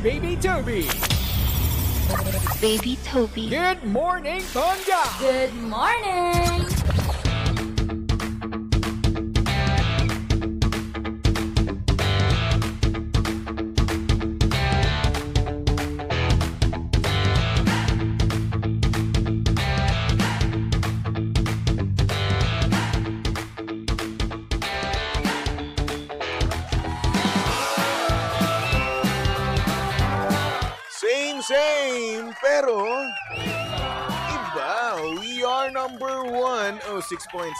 Baby Toby. Baby Toby. Good morning, Tonga. Good morning! Same, pero iba. We are number 1, 06.7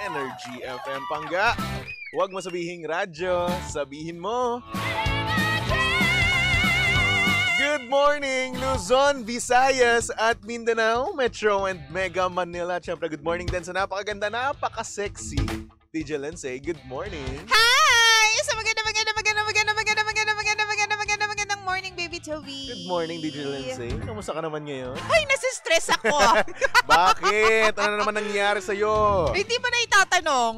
Energy FM Pangga. Huwag mo sabihing radyo, sabihin mo. Good morning, Luzon, Visayas at Mindanao, Metro and Mega Manila. Siyempre, good morning din sa napakaganda, napaka-sexy DJ Lindsay. Good morning. Hi! Sa magandang morning, Baby Toby. Good morning, DJ Lindsay. Kamusta ka naman ngayon? Ay, nasistress ako. Bakit? Ano naman nangyari sa'yo? Hindi ba na itatanong?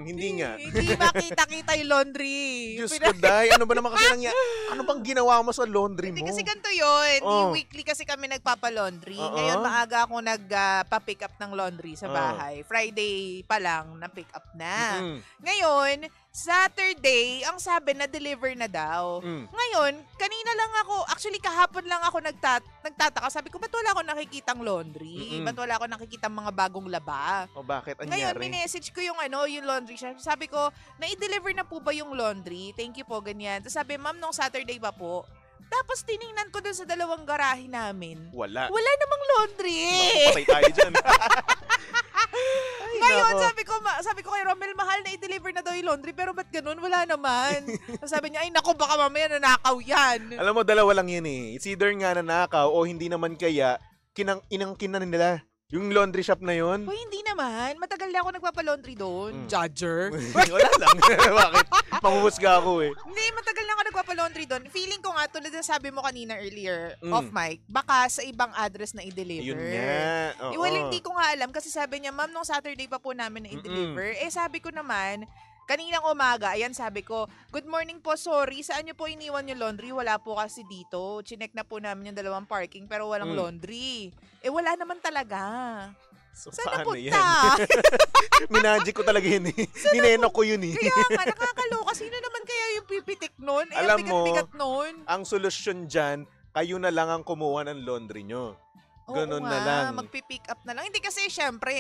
Hindi nga. Hindi makita-kita yung laundry. Diyos ko, Day. Ano ba naman kasi nangyari? Ano bang ginawa mo sa laundry mo? Hindi kasi ganito yun. Oh. Weekly kasi kami nagpapa-laundry. Oo. Ngayon, maaga ako nagpa-pick up ng laundry sa bahay. Friday pa lang, na-pick up na. Ngayon, Saturday, ang sabi na deliver na daw. Ngayon, kanina lang ako, actually kahapon lang ako nagtataka. Sabi ko, ba't wala ako nakikitang laundry? Ba't wala ako nakikitang mga bagong laba? O bakit? Ang Ngayon, nangyari? minessage ko yung yung laundry shop. Sabi ko, na-deliver na po ba yung laundry? Thank you po, ganyan. Tapos sabi, ma'am, nung Saturday ba po? Tapos tiningnan ko dun sa dalawang garahe namin. Wala. Wala namang laundry. Patay tayo dyan. Ngayon, sabi ko kay Romel, mahal na i-deliver na daw yung laundry, pero ba't ganun? Wala naman. Sabi niya, ay nako, baka mamaya nanakaw yan. Alam mo, dalawa lang yan eh. It's either nga nanakaw o hindi naman kaya inangkin na nila. Yung laundry shop na yun. Hoy, hindi naman. Matagal na ako nagpapa-laundry doon. Judger. Wala lang. Bakit? Manguhusga ako eh. Hindi, matagal na ako nagpapa-laundry doon. Feeling ko nga, tulad ng sabi mo kanina earlier, off mic, baka sa ibang address na i-deliver. Yun nga. Well, hindi ko nga alam kasi sabi niya, ma'am, nung Saturday pa po namin na i-deliver. Sabi ko naman, kaninang umaga, ayan sabi ko, good morning po, sorry, saan niyo po iniwan yung laundry? Wala po kasi dito. Chinek na po namin yung dalawang parking pero walang laundry. Wala naman talaga. So, Saan paano napunta? yan? Minagic ko talaga yun eh. Ninenok ko yun eh. Kaya nga, nakakaloka. Sino naman kaya yung pipitik nun? Alam ang mo, bigat-bigat nun. Ang solusyon dyan, kayo na lang ang kumuha ng laundry nyo. Ganun Oo na nga, lang. magpipick up na lang. Hindi kasi syempre,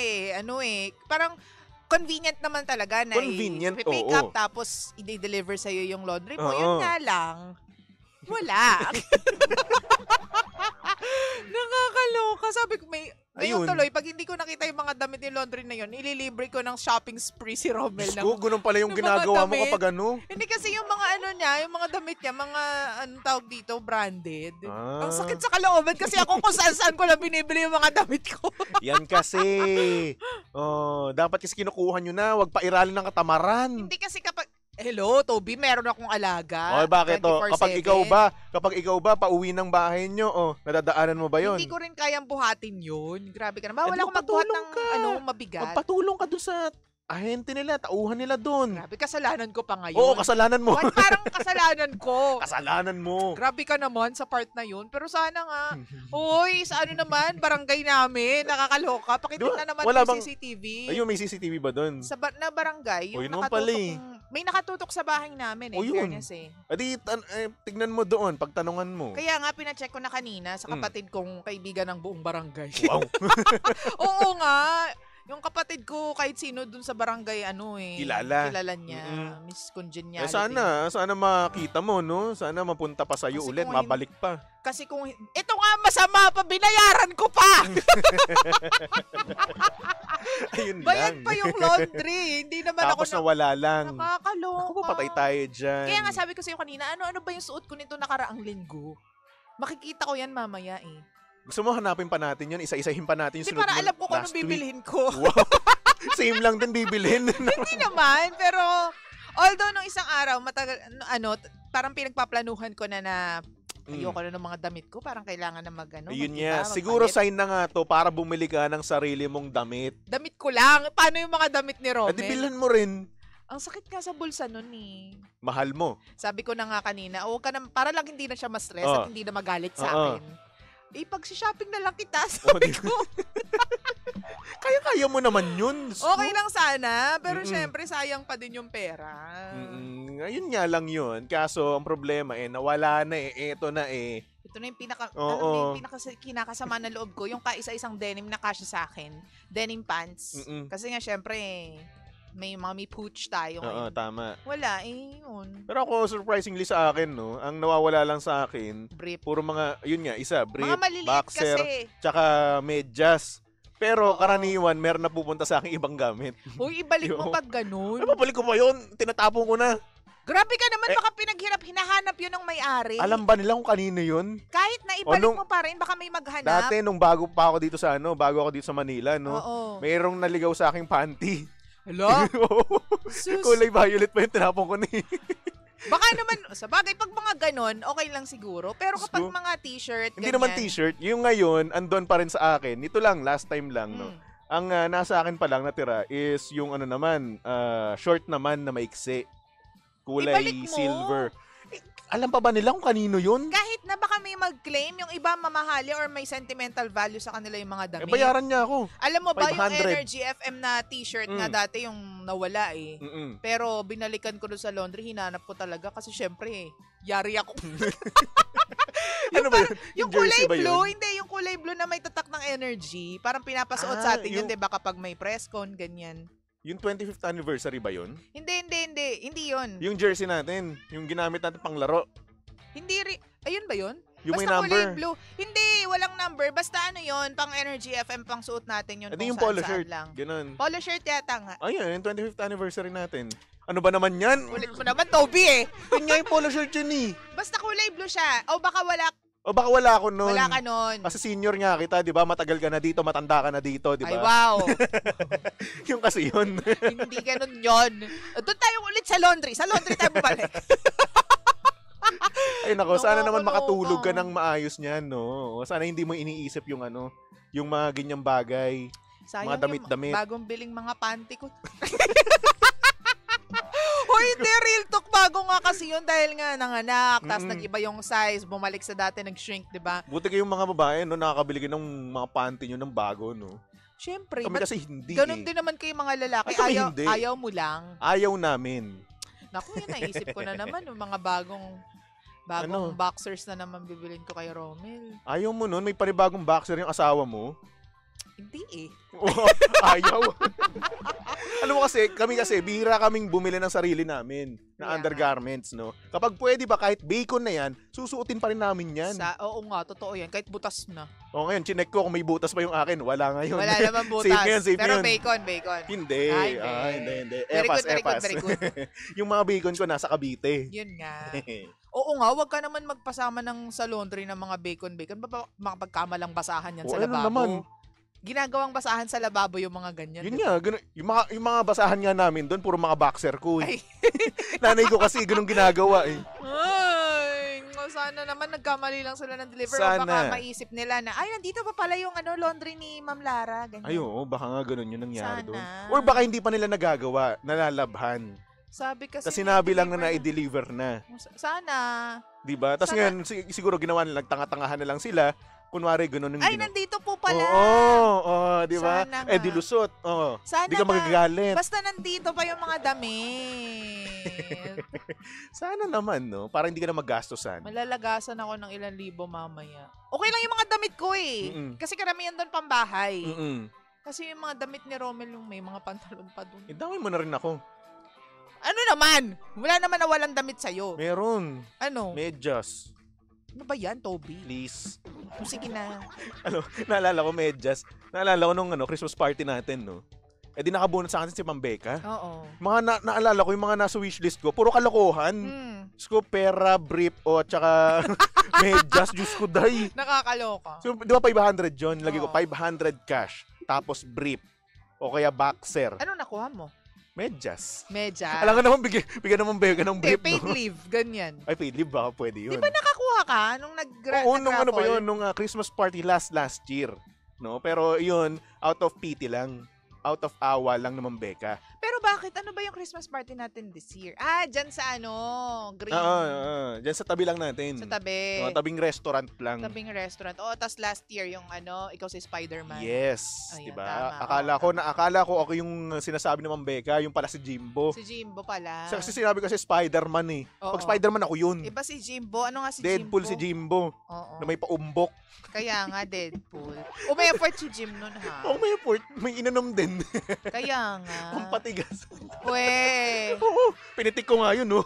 parang convenient naman talaga na Convenient, i-pick oo. up tapos i-deliver sa'yo yung laundry mo. Oo. Yun nga lang, wala. Nakakaloka. Sabi ko, Ayun. ngayon tuloy, pag hindi ko nakita yung mga damit ni laundry na yun, ililibre ko ng shopping spree si Rommel. Diyos ko, ganun pala yung ng mga ginagawa mo damit. kapag ano. Hindi kasi yung mga yung mga damit niya, mga anong tawag dito, branded. Ang sakit sa kalooban kasi ako kung saan ko lang binibili yung mga damit ko. Yan kasi. Dapat kasi kinukuha nyo na. Huwag pairalin ng katamaran. Hindi kasi hello, Toby, meron akong alaga. Bakit to? 24/7. Kapag ikaw ba, pauwi ng bahay nyo, nadadaanan mo ba yon? Hindi ko rin kayang buhatin yun. Grabe ka naman. Eh, Wala akong magbuhat magpatulong ng ka. mabigat. Magpatulong ka dun sa ahente nila, tauhan nila dun. Grabe, kasalanan ko pa ngayon. Oo, kasalanan mo. Parang kasalanan ko. Kasalanan mo. Grabe ka naman sa part na yun. Pero sana nga, sa naman, barangay namin, nakakaloka. Pakitin na naman Wala yung bang- CCTV. Ayun, may CCTV ba dun? Sa na barangay, yung yun naman pala may nakatutok sa bahay namin Yun. fairness Adi, tignan mo doon, pagtanungan mo. Kaya nga, pinacheck ko na kanina sa kapatid kong kaibigan ng buong barangay. Wow. Oo nga. Yung kapatid ko, kahit sino dun sa barangay, Kilala niya. Miss Congeniality. Sana makita mo, no? Sana mapunta pa sa'yo Kasi ulit, kung mabalik pa. Kasi kung, ito nga masama pa, binayaran ko pa! Ayun Bayad lang. pa yung laundry. Hindi naman Tapos ako nawala lang. nakakaloka. Ako, patay tayo dyan. Kaya nga sabi ko sa'yo kanina, ano ba yung suot ko nito nakaraang linggo? Makikita ko yan mamaya Gusto mo hanapin pa natin yun? Isa-isahin pa natin yung Hindi, sunod para mo alam ko kung last anong week. bibilihin ko. Wow. Same lang din bibilhin. Hindi naman, pero although nung isang araw, matagal, parang pinagpaplanuhan ko na ayoko na ng mga damit ko, parang kailangan na Ayun mag-iba, nga. Siguro magpalit. sign na nga to para bumili ka ng sarili mong damit. Damit ko lang. Paano yung mga damit ni Romel? At bilhan mo rin. Ang sakit nga sa bulsa nun eh. Mahal mo. Sabi ko na nga kanina, huwag ka na, para lang hindi na siya ma-stress at hindi na magalit sa akin. Pag-shopping na lang kita, sabi ko. Kaya mo naman yun. Okay lang sana, pero syempre sayang pa din yung pera. Ngayon nga lang yun. Kaso, ang problema nawala na Ito na Ito na yung kinakasama na loob ko. Yung kaisa-isang denim na kasya sa akin. Denim pants. Kasi nga syempre, may pooch tayo ngayon. Tama. Wala, yun. Pero ako, surprisingly sa akin, no, ang nawawala lang sa akin, brief. Puro mga, yun nga, brief, mga maliliit boxer, kasi. Tsaka medyas. Pero karaniwan, meron na pupunta sa akin ibang gamit. Uy, ibalik mo pag ganun. Ay, mabalik ko pa yun. Tinatapon ko na. Grabe ka naman, baka hinahanap yun ng may-ari. Alam ba nila kung kanino yun? Kahit na ibalik mo pa rin, baka may maghanap. Dati, nung bago ako dito sa Manila, no, mayroong naligaw sa aking panty. Hello? Kulay violet pa yung tinapon ko ni. Baka naman, sa bagay, pag mga ganon, okay lang siguro. Pero kapag mga t-shirt, hindi naman t-shirt. Yung ngayon, andon pa rin sa akin. Ito lang, last time lang, no. Ang nasa akin pa lang natira is yung short naman na maiksi. Kulay silver. Alam pa ba nila kung kanino yun? Kahit na baka may mag-claim, yung iba mamahali or may sentimental value sa kanila yung mga damit. Bayaran niya ako. Alam mo ba 500. yung Energy FM na t-shirt na dati yung nawala Pero binalikan ko doon sa laundry, hinanap ko talaga kasi syempre yari ako. Ano ba yun? Yung kulay blue, hindi, yung kulay blue na may tatak ng Energy. Parang pinapasuot sa atin yun, diba, kapag may press con, ganyan. Yung 25th anniversary ba yun? Hindi yun. Yung jersey natin, yung ginamit natin pang laro. Ayun ba yun? Yung basta may number. Kulay blue. Hindi, walang number. Basta yun, pang Energy FM, pang suot natin yun. Hindi yung saan, polo shirt. Lang. Ganun. Polo shirt yata nga. Ayun, yung 25th anniversary natin. Ano ba naman yan? Ulit mo naman, Toby Yun nga yung polo shirt yun Basta kulay blue siya. O baka wala ako nun. Wala ka nun. Kasi senior nga kita, di ba? Matagal ka na dito, matanda ka na dito, di ba? Ay, wow. Yung kasi yun. Hindi ganun yun. Doon tayo ulit sa laundry. Sa laundry tayo bumalik. Ay nako, sana naman makatulog ka ng maayos niyan, no? Sana hindi mo iniisip yung yung mga ganyang bagay. Sayang mga damit-damit. Yung bagong biling mga panty ko. Hoy, hindi, real talk. Bago nga kasi yun dahil nga nanganak. Tapos nag-iba yung size. Bumalik sa dati, nag-shrink, di ba? Buti kayong mga babae, no? Nakakabili kayo ng mga panty nyo ng bago, no? Siyempre. Kami kasi hindi ganun din naman kayo mga lalaki. Ayaw mo lang. Ayaw namin. Naku, yun naisip ko na naman. Yung mga bagong boxers na naman bibilin ko kay Romel. Ayaw mo nun? May panibagong boxer yung asawa mo? Hindi Ayaw. Alam mo kasi, kami bihira kaming bumili ng sarili namin na undergarments, no? Kapag pwede ba, kahit bacon na yan, susuotin pa rin namin yan. Oo nga, totoo yan. Kahit butas na. O ngayon, chinek ko kung may butas pa yung akin. Wala ngayon. Wala naman butas. Safe Pero yun. bacon. Hindi. Hindi. Very good. Yung mga bacon ko nasa Cavite. Yun nga. Oo nga, wag ka naman magpasama sa laundry ng mga bacon. Makapagkamalang basahan yan sa lababo. Naman? Ginagawang basahan sa lababo yung mga ganyan. Yun nga, yung mga basahan nga namin doon, puro mga boxer ko. Nanay ko kasi ganun ginagawa Ay, sana naman nagkamali lang sila ng deliver. O baka maisip nila na, nandito pa pala yung laundry ni Ma'am Lara. Ganyan. Ay, oo, baka nga ganun yung nangyari doon. Or baka hindi pa nila nagagawa, nalalabhan. Sabi kasi sinabi lang na i-deliver na. Sana. Diba? Tapos ngayon, siguro ginawa nila, tanga-tangahan na lang sila. Kunwari, ganun yung nandito po pala. Oo, di ba? Dilusot. Sana di ka magagalit. Basta nandito pa yung mga damit. Sana naman, no? Para hindi ka na maggastosan. Malalagasan ako ng ilang libo mamaya. Okay lang yung mga damit ko Kasi karamihan doon pambahay. Kasi yung mga damit ni Romel, yung may mga pantalon pa doon. Dami mo na rin ako. Ano naman? Wala naman na walang damit sa'yo. Meron. Ano? Medyas. Ano ba yan, Toby? Please. Sige na. Naalala ko medyas. Naalala ko nung Christmas party natin, no? Di nakabunot sa akin si Ma'am Becca. Oo. Mga naalala ko yung mga nasa wishlist ko, puro kalokohan. Sko, pera, brief, tsaka medyas, Diyos ko, day. Nakakaloka. So, di ba 500 yun? Lagi ko 500 cash, tapos brief, o kaya boxer. Ano nakuha mo? Medyas. Medyas. Alam ka naman, bigyan naman Becca ng brief, paid leave, ganyan. Ay, paid leave, baka pwede yun. Di ba nakakuha ka nung Oo, nung ano ba yun, nung Christmas party last year. No? Pero yun, out of pity lang. Out of awa lang naman, Becca. Pero bakit? Ano ba yung Christmas party natin this year? Dyan sa Green. Diyan sa tabi lang natin. Sa tabi. Tabing restaurant lang. Tabing restaurant. Tas last year yung ikaw si Spider-Man. Yes, Ayun, 'di ba? tama. Akala ko ako yung sinasabi ni Ma'am Becca, yung pala si Jimbo. Si Jimbo pala. Kasi sinabi kasi Spider-Man eh. Oo. Pag Spider-Man ako yun. Iba si Jimbo. Ano nga si Deadpool Jimbo? si Jimbo. Oo. Na may paumbok. Kaya nga, Deadpool. May effort si Jim nun, ha? Oh, may effort. May inanom din. Kaya nga. Ang patigas. We. Oo, pinitik ko nga yun, no?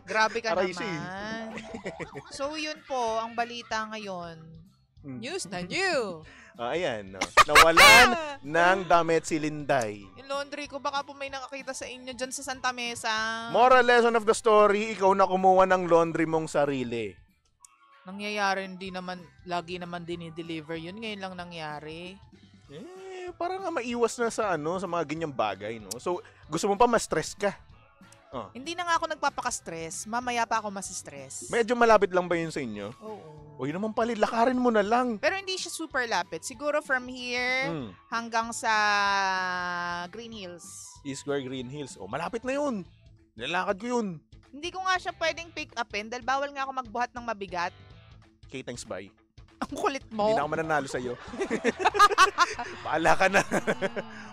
Grabe ka Aray naman. So, yun po, ang balita ngayon. News na new. Ayan, no. Nawalan ng damit si Linday. Yung laundry ko, baka po may nakakita sa inyo dyan sa Santa Mesa. Moral lesson of the story, ikaw na kumuha ng laundry mong sarili. Nangyayari, hindi naman, lagi naman dinideliver yun. Ngayon lang nangyari. Parang nga maiwas na sa sa mga ganyang bagay, no? So, gusto mo pa ma-stress ka? Hindi na nga ako nagpapaka-stress. Mamaya pa ako mas-stress. Medyo malapit lang ba yun sa inyo? Oo. O yun naman pala, lakarin mo na lang. Pero hindi siya super lapit. Siguro from here hanggang sa Green Hills. East Square Green Hills. O, malapit na yun. Nilalakad ko yun. Hindi ko nga siya pwedeng pick upin dahil bawal nga ako magbuhat ng mabigat. Okay, thanks, bye. Ang kulit mo. Hindi na ako mananalo sa'yo. Bahala ka na.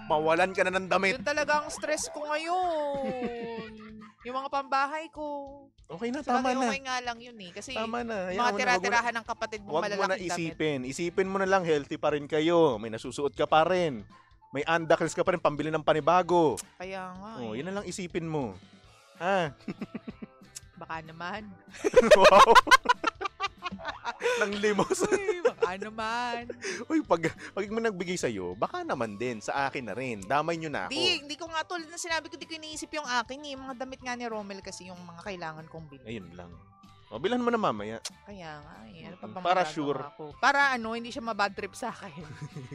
Mawalan ka na ng damit. Yun talaga ang stress ko ngayon. Yung mga pambahay ko. Okay na, tama na. Okay nga lang yun eh. Kasi Tama na. mga tira-tirahan ng kapatid mong Huwag mo malalaking na damit. isipin. Isipin mo na lang, healthy pa rin kayo. May nasusuot ka pa rin. May andakles ka pa rin, pambili ng panibago. Kaya nga Yun na lang isipin mo. Ha? Baka naman. Wow. Nang limos. Uy, baka naman. Uy, pag mo nagbigay sa'yo, baka naman din, sa akin na rin. Damay nyo na ako. Hindi ko nga tulad na sinabi ko, di ko iniisip yung akin eh. Mga damit nga ni Romel kasi yung mga kailangan kong bilhin. Ayun lang. Bilhan mo na mamaya. Kaya nga eh. Ano pa bang Para magagawa sure. ko? Para hindi siya mabad trip sa akin.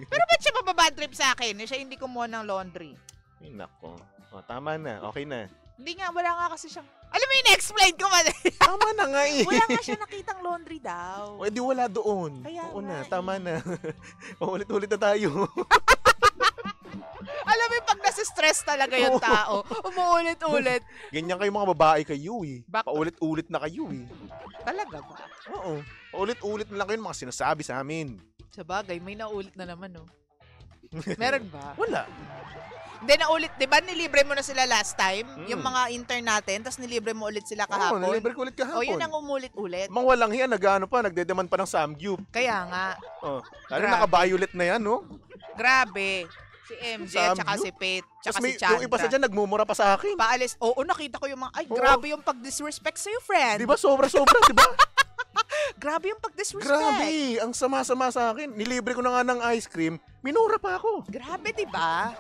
Pero ba't siya mababad trip sa akin? Siya hindi kumuha ng laundry. Ay, nako. Tama na. Okay na. Hindi nga, wala nga kasi siyang... Alam mo, in-explain ko man. Tama na nga eh. Wala nga siya nakitang laundry daw. O, edi wala doon. Kaya Oo nga na, eh. tama na. Ulit-ulit na tayo. Alam mo, pag nasa-stress talaga yung tao, umuulit-ulit. Ganyan kayo mga babae kayo eh. Bak- Paulit-ulit na kayo eh. Talaga ba? Oo. Paulit-ulit na lang kayo mga sinasabi sa amin. Sa bagay, may naulit na naman, no? Meron ba? Wala. Hindi, naulit. Diba nilibre mo na sila last time? Yung mga intern natin, tapos nilibre mo ulit sila Oo, kahapon? nalibre ko ulit kahapon. O, yun ang umulit-ulit. Mga walang hiya, nagdedemand pa ng Samgyup. Kaya nga. Oh. Lalo Grabe. naka-violet na yan, no? Grabe. Si MJ, tsaka si Pete, tsaka Tapos si Chandra. yung iba sa dyan, nagmumura pa sa akin. Paalis. Oo, nakita ko yung mga, Oo. grabe yung pag-disrespect sa'yo, friend. Di ba? Sobra-sobra, di ba? Grabe yung pag-disrespect. Grabe, ang sama-sama sa akin. Nilibre ko na nga ng ice cream, minura pa ako. Grabe, di ba?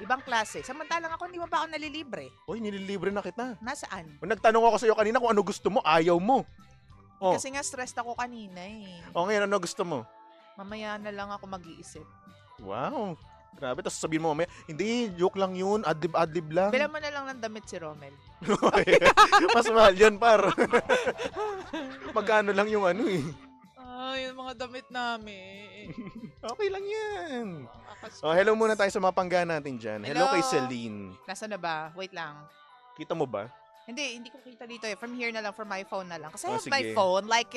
Ibang klase. Samantalang ako, hindi mo pa ako nalilibre. Uy, nililibre na kita. Nasaan? Nagtanong ako sa'yo kanina kung ano gusto mo, ayaw mo. Oh. Kasi nga stressed ako kanina eh. O ngayon, ano gusto mo? Mamaya na lang ako mag-iisip. Wow. Grabe, tapos sabihin mo mamaya, hindi, joke lang yun, adlib lang. Bilan mo na lang ng damit si Romel. Mas mahal yun, par. Magkano lang yung ano eh. Yung mga damit namin. Okay lang yan. Hello muna tayo sa mga pangga natin dyan. Hello Hello. kay Celine. Nasaan na ba? Wait lang. Kita mo ba? Hindi ko kita dito eh. From here na lang, from my phone na lang. Kasi I Oh, have my sige. phone, like,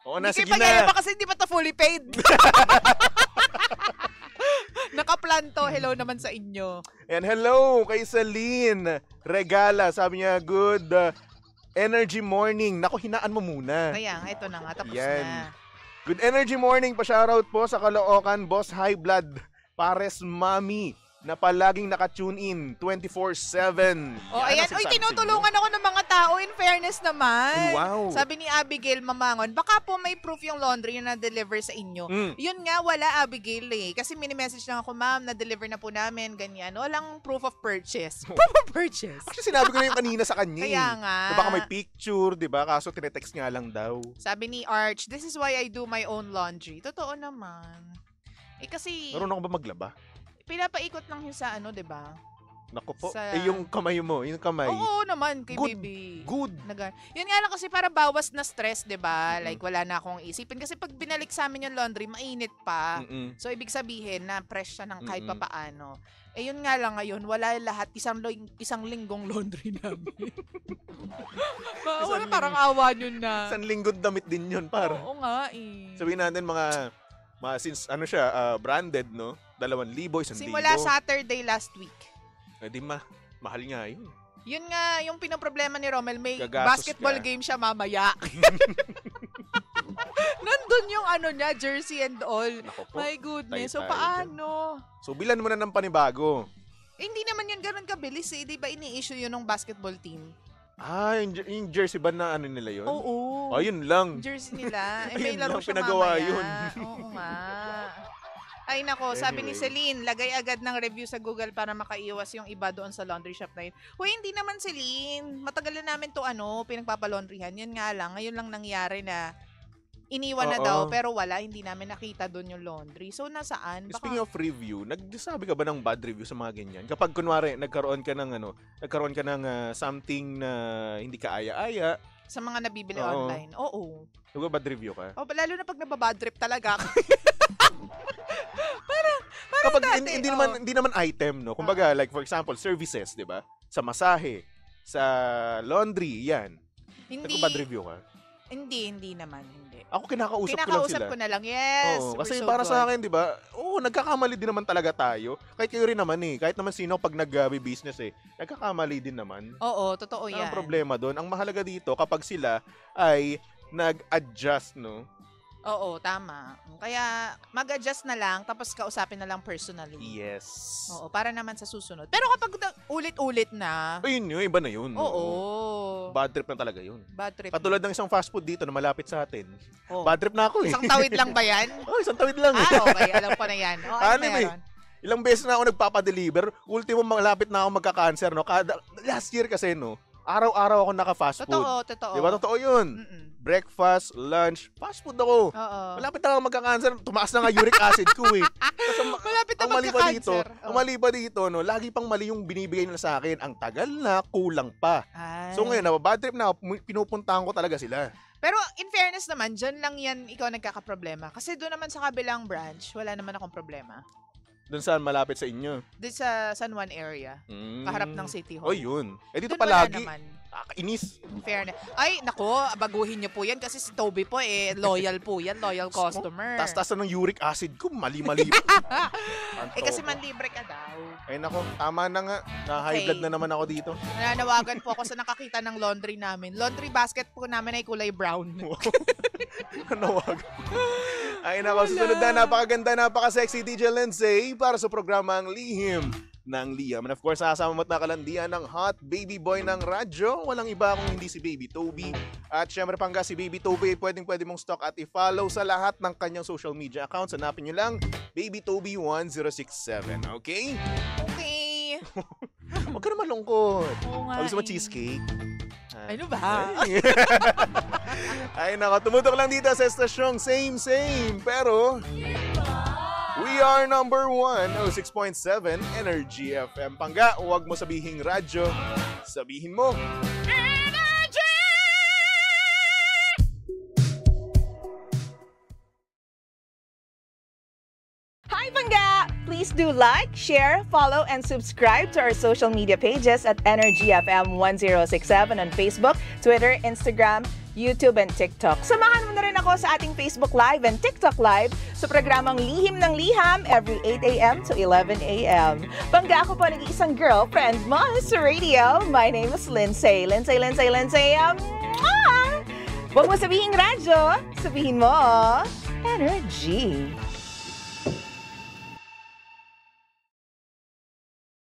Oo na, hindi sige kayo pagaya na. pa kasi hindi pa to fully paid. Nakaplan to. Hello naman sa inyo. And hello kay Celine. Regala, sabi niya, good energy morning. Naku, hinaan mo muna. Kaya nga, ito na nga. Tapos Yan. na. Good energy morning. Pa-shoutout po sa Caloocan, Boss High Blood, Pares Mami, na palaging naka-tune in 24/7. Oh, Yan ayan. ang Uy, sinasabi tinutulungan ako ng mga tao in fairness naman. Wow. Sabi ni Abigail Mamangon, baka po may proof yung laundry na na-deliver sa inyo. Mm. Yun nga, wala Abigail eh. Kasi mini-message lang ako, ma'am, na-deliver na po namin, ganyan. Walang proof of purchase. Proof of purchase. Actually, sinabi ko na yung kanina sa kanya. Kaya eh. nga. So, baka may picture, di ba? Kaso tinetext nga lang daw. Sabi ni Arch, this is why I do my own laundry. Totoo naman. Eh kasi, Marunong ka ba maglaba? pinapaikot lang yun sa ano, di ba? Naku po. Sa- Yung kamay mo, yung kamay. Oo naman, kay Good. baby. Good. Yun nga lang kasi para bawas na stress, 'di ba? Mm-mm. Like wala na akong isipin kasi pag binalik sa amin yung laundry, mainit pa. Mm-mm. So ibig sabihin na fresh siya ng kahit Mm-mm. papaano. Eh, yun nga lang ngayon, wala lahat. Isang linggong laundry namin. Wala, parang awa yun na. Isang linggong damit din yun, par. Oo nga eh. Sabihin natin mga since ano siya, branded, no? 2,000, 1,000. Simula Saturday last week. Eh, di mahal nga yun. Yun nga, yung pinoproblema ni Romel, may Gagastos basketball ka. game siya mamaya. Nandun yung ano niya, jersey and all. Nako po. My goodness. So, tayo paano? So, bilan mo na ng panibago. Eh, hindi naman yun ganun kabilis eh. Di ba ini-issue yun ng basketball team? Ah, yung jersey ba na ano nila yun? Oo. Oh, yun lang. Yung jersey nila. Eh, may Ayun laro lang, siya pinagawa mamaya. yun. Oo nga. Ay nako, sabi ni Anyway. Celine, lagay agad ng review sa Google para makaiwas yung iba doon sa laundry shop na yun. Hoy, hindi naman Celine. Matagal na namin to pinagpapalaundryhan. Yun nga lang, ngayon lang nangyari na iniwan na Oo. daw pero wala, hindi namin nakita doon yung laundry. So nasaan? Speaking of review, nagsasabi ka ba ng bad review sa mga ganyan? Kapag kunwari nagkaroon ka ng something na hindi ka aya-aya, sa mga nabibili Oo. online. Oo. bad review ka? Oh, lalo na pag nababad trip talaga. Kapag dati, hindi naman item, no. Kumbaga like for example, services, 'di ba? Sa masahe, sa laundry, 'yan. Hindi. Nagba-bad review ka? Hindi naman. Hindi. Ako kinakausap ko lang Kinakausap sila. ko na lang. Yes. Oo, we're kasi so para good. sa akin, 'di ba? Oo, nagkakamali din naman talaga tayo. Kahit kayo rin naman eh. Kahit naman sino pag nag-business eh, nagkakamali din naman. Oo, totoo yan. Ang problema doon, ang mahalaga dito kapag sila ay nag-adjust, no? Oo, tama. Kaya mag-adjust na lang tapos kausapin na lang personally. Yes. Oo, para naman sa susunod. Pero kapag ulit-ulit na, Ayun yun, iba na yun. oo. Bad trip na talaga yun. Bad trip. Katulad ng isang fast food dito na malapit sa atin. Oo. Bad trip na ako eh. Isang tawid lang ba yan? Oh, isang tawid lang eh. Okay. Alam ko na yan. O, ano Ano eh? meron? Ilang beses na ako nagpapadeliver. Ultimo malapit na ako magka-cancer, no? Last year kasi, no? Araw-araw ako naka-fast food. Totoo. Di ba? Totoo yun. Mm-mm. Breakfast, lunch, fast food ako. Oo. Malapit na ako magka-cancer. Tumaas na nga uric acid ko eh. Kasi Malapit na ang mali pa dito, magka-cancer. ang mali pa dito, no, lagi pang mali yung binibigay nila sa akin. Ang tagal na, kulang pa. Ay. So ngayon, bad trip na ako, pinupuntahan ko talaga sila. Pero in fairness naman, dyan lang yan ikaw nagkakaproblema. Kasi doon naman sa kabilang branch, wala naman akong problema. Doon saan malapit sa inyo? Doon sa San Juan area. Kaharap ng City Hall. Oh, yun. Eh dito Doon wala palagi. naman. Inis. In fairness. Ay, nako, baguhin niyo po yan kasi si Toby po loyal po yan, loyal customer. Tas-tas na ng uric acid ko, mali-mali. Kasi manlibre ka daw. Ay nako, tama na nga. Na-high Okay. blood na naman ako dito. Nananawagan po ako sa nakakita ng laundry namin. Laundry basket po namin ay kulay brown. Nanawag. Ay nako, susunod na napakaganda, napaka-sexy DJ Lindsay para sa programang Lihim ng Liam. And of course, kasama mo't nakalandian ng hot baby boy ng radyo. Walang iba kung hindi si Baby Toby. At syempre pangga si Baby Toby, pwede mong stalk at i-follow sa lahat ng kanyang social media accounts. Hanapin nyo lang, Baby Toby 1067. Okay? Okay. Huwag ka na malungkot. Oo nga. Gusto mo cheesecake? Ano ba? Ay nako, tumutok lang dito sa estasyong same. Pero we are number 1, 06.7 Energy FM. Pangga, huwag mo sabihing radyo. Sabihin mo, Energy! Hi, Pangga! Please do like, share, follow, and subscribe to our social media pages at Energy FM 1067 on Facebook, Twitter, Instagram, YouTube, and TikTok. Samahan mo na rin ako sa ating Facebook Live and TikTok Live sa programang Lihim ng Liham every 8 a.m. to 11 a.m. Pangga, ako po nag-iisang girlfriend mo sa radio. My name is Lindsay. Lindsay. Huwag mo sabihing radyo, sabihin mo, Energy.